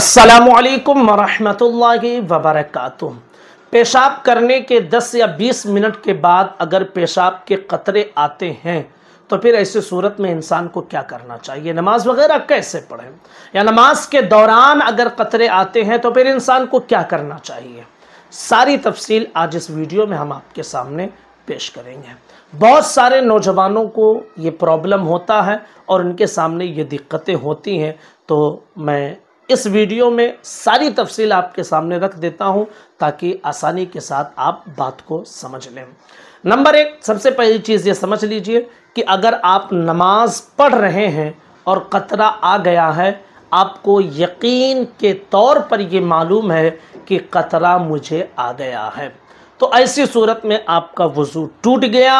अस्सलामुअलैकुम वरहमतुल्लाहि वबरकातुह। पेशाब करने के 10 या 20 मिनट के बाद अगर पेशाब के कतरे आते हैं तो फिर ऐसी सूरत में इंसान को क्या करना चाहिए, नमाज वगैरह कैसे पढ़ें, या नमाज के दौरान अगर कतरे आते हैं तो फिर इंसान को क्या करना चाहिए, सारी तफसील आज इस वीडियो में हम आपके सामने पेश करेंगे। बहुत सारे नौजवानों को ये प्रॉब्लम होता है और उनके सामने ये दिक्कतें होती हैं, तो मैं इस वीडियो में सारी तफसील आपके सामने रख देता हूं ताकि आसानी के साथ आप बात को समझ लें। नंबर 1, सबसे पहली चीज़ ये समझ लीजिए कि अगर आप नमाज पढ़ रहे हैं और कतरा आ गया है, आपको यकीन के तौर पर ये मालूम है कि कतरा मुझे आ गया है, तो ऐसी सूरत में आपका वज़ू टूट गया।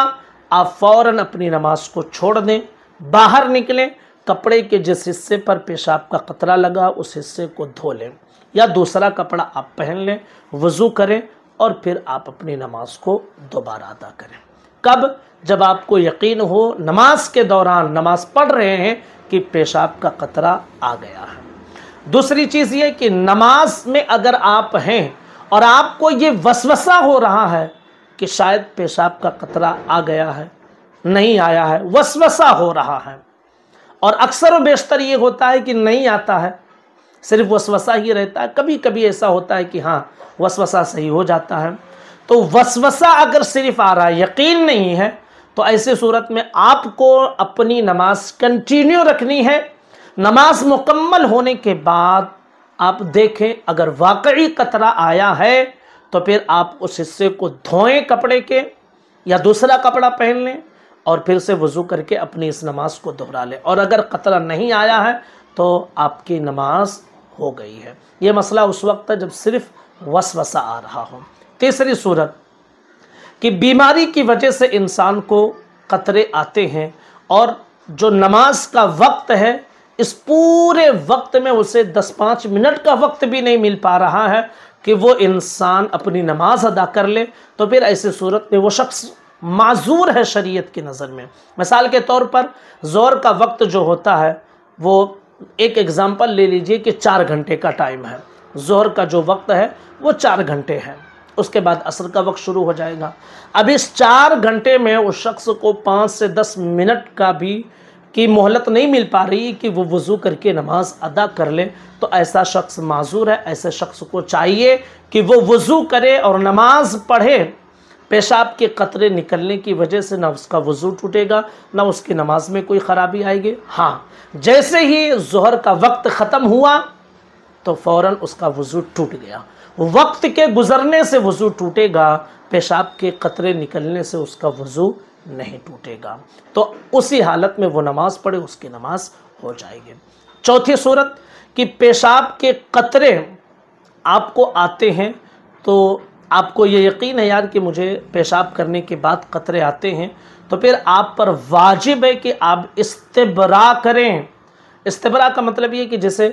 आप फ़ौरन अपनी नमाज को छोड़ दें, बाहर निकलें, कपड़े के जिस हिस्से पर पेशाब का कतरा लगा उस हिस्से को धो लें या दूसरा कपड़ा आप पहन लें, वज़ू करें और फिर आप अपनी नमाज को दोबारा अदा करें। कब? जब आपको यकीन हो नमाज के दौरान, नमाज पढ़ रहे हैं, कि पेशाब का कतरा आ गया है। दूसरी चीज़ ये कि नमाज में अगर आप हैं और आपको ये वसवसा हो रहा है कि शायद पेशाब का कतरा आ गया है, नहीं आया है, वसवसा हो रहा है, और अक्सर व बेशतर ये होता है कि नहीं आता है, सिर्फ वसवसा ही रहता है। कभी कभी ऐसा होता है कि हाँ वसवसा सही हो जाता है। तो वसवसा अगर सिर्फ आ रहा है, यकीन नहीं है, तो ऐसे सूरत में आपको अपनी नमाज कंटिन्यू रखनी है। नमाज मुकम्मल होने के बाद आप देखें अगर वाकई कतरा आया है तो फिर आप उस हिस्से को धोएं कपड़े के या दूसरा कपड़ा पहन लें और फिर से वज़ू करके अपनी इस नमाज को दोहरा लें। और अगर कतरा नहीं आया है तो आपकी नमाज हो गई है। ये मसला उस वक्त है जब सिर्फ वसवसा आ रहा हो। तीसरी सूरत कि बीमारी की वजह से इंसान को कतरे आते हैं और जो नमाज का वक्त है इस पूरे वक्त में उसे 10-5 मिनट का वक्त भी नहीं मिल पा रहा है कि वो इंसान अपनी नमाज अदा कर ले, तो फिर ऐसी सूरत में वो शख्स माजूर है शरीयत की नज़र में। मिसाल के तौर पर ज़ोहर का वक्त जो होता है, वो एक एग्ज़ाम्पल ले लीजिए कि 4 घंटे का टाइम है। ज़ोहर का जो वक्त है वो 4 घंटे है, उसके बाद असर का वक्त शुरू हो जाएगा। अब इस 4 घंटे में उस शख्स को 5 से 10 मिनट का भी की मोहलत नहीं मिल पा रही कि वो वज़ू करके नमाज अदा कर ले, तो ऐसा शख्स माजूर है। ऐसे शख्स को चाहिए कि वो वज़ू करे और नमाज पढ़े। पेशाब के कतरे निकलने की वजह से ना उसका वज़ू टूटेगा, ना उसकी नमाज में कोई ख़राबी आएगी। हाँ, जैसे ही ज़ोहर का वक्त ख़त्म हुआ तो फ़ौरन उसका वज़ू टूट गया। वक्त के गुज़रने से वज़ू टूटेगा, पेशाब के कतरे निकलने से उसका वज़ू नहीं टूटेगा। तो उसी हालत में वो नमाज पढ़े, उसकी नमाज हो जाएगी। चौथी सूरत कि पेशाब के कतरे आपको आते हैं तो आपको ये यकीन है यार कि मुझे पेशाब करने के बाद कतरे आते हैं, तो फिर आप पर वाजिब है कि आप इस्तिबरा करें। इस्तिबरा का मतलब ये कि जैसे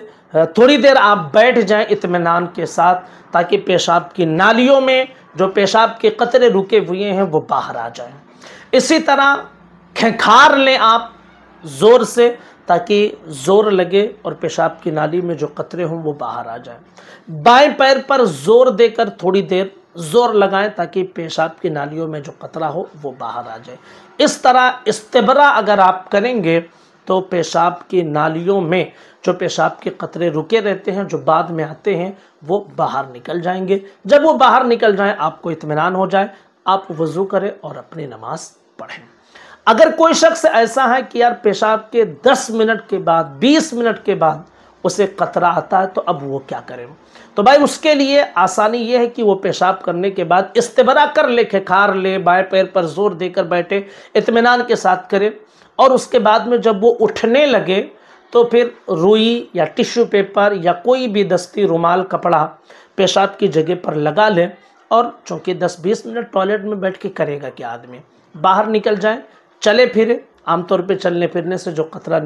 थोड़ी देर आप बैठ जाएं इत्मीनान के साथ, ताकि पेशाब की नालियों में जो पेशाब के कतरे रुके हुए हैं वो बाहर आ जाएं। इसी तरह खंखार लें आप ज़ोर से, ताकि ज़ोर लगे और पेशाब की नाली में जो कतरे हों वो बाहर आ जाएं। बाएं पैर पर ज़ोर देकर थोड़ी देर ज़ोर लगाएं ताकि पेशाब की नालियों में जो कतरा हो वो बाहर आ जाए। इस तरह इस्तिबरा अगर आप करेंगे तो पेशाब की नालियों में जो पेशाब के कतरे रुके रहते हैं, जो बाद में आते हैं, वो बाहर निकल जाएंगे। जब वो बाहर निकल जाएं, आपको इत्मीनान हो जाए, आप वज़ू करें और अपनी नमाज पढ़ें। अगर कोई शख्स ऐसा है कि यार पेशाब के 10 मिनट के बाद, 20 मिनट के बाद उसे कतरा आता है, तो अब वो क्या करें? तो भाई उसके लिए आसानी ये है कि वो पेशाब करने के बाद इस्तिबरा कर ले, खंखार ले, बाएं पैर पर जोर देकर बैठे, इत्मीनान के साथ करे, और उसके बाद में जब वो उठने लगे तो फिर रुई या टिश्यू पेपर या कोई भी दस्ती, रुमाल, कपड़ा पेशाब की जगह पर लगा ले। और चूँकि 10-20 मिनट टॉयलेट में बैठ के करेगा क्या आदमी, बाहर निकल जाए, चले फिरे। आमतौर पे चलने फिरने से जो कतरा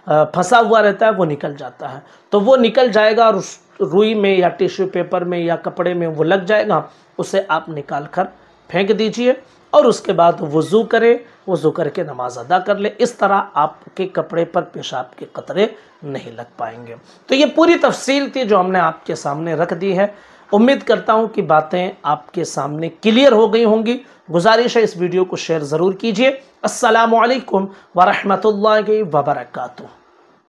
फंसा हुआ रहता है वो निकल जाता है, तो वो निकल जाएगा और उस रुई में या टिश्यू पेपर में या कपड़े में वो लग जाएगा। उसे आप निकाल कर फेंक दीजिए और उसके बाद वज़ू करें, वज़ू करके नमाज अदा कर ले। इस तरह आपके कपड़े पर पेशाब के कतरे नहीं लग पाएंगे। तो ये पूरी तफसील थी जो हमने आपके सामने रख दी है। उम्मीद करता हूँ कि बातें आपके सामने क्लियर हो गई होंगी। गुजारिश है इस वीडियो को शेयर ज़रूर कीजिए। अस्सलामु अलैकुम व रहमतुल्लाहि व बरकातुहू।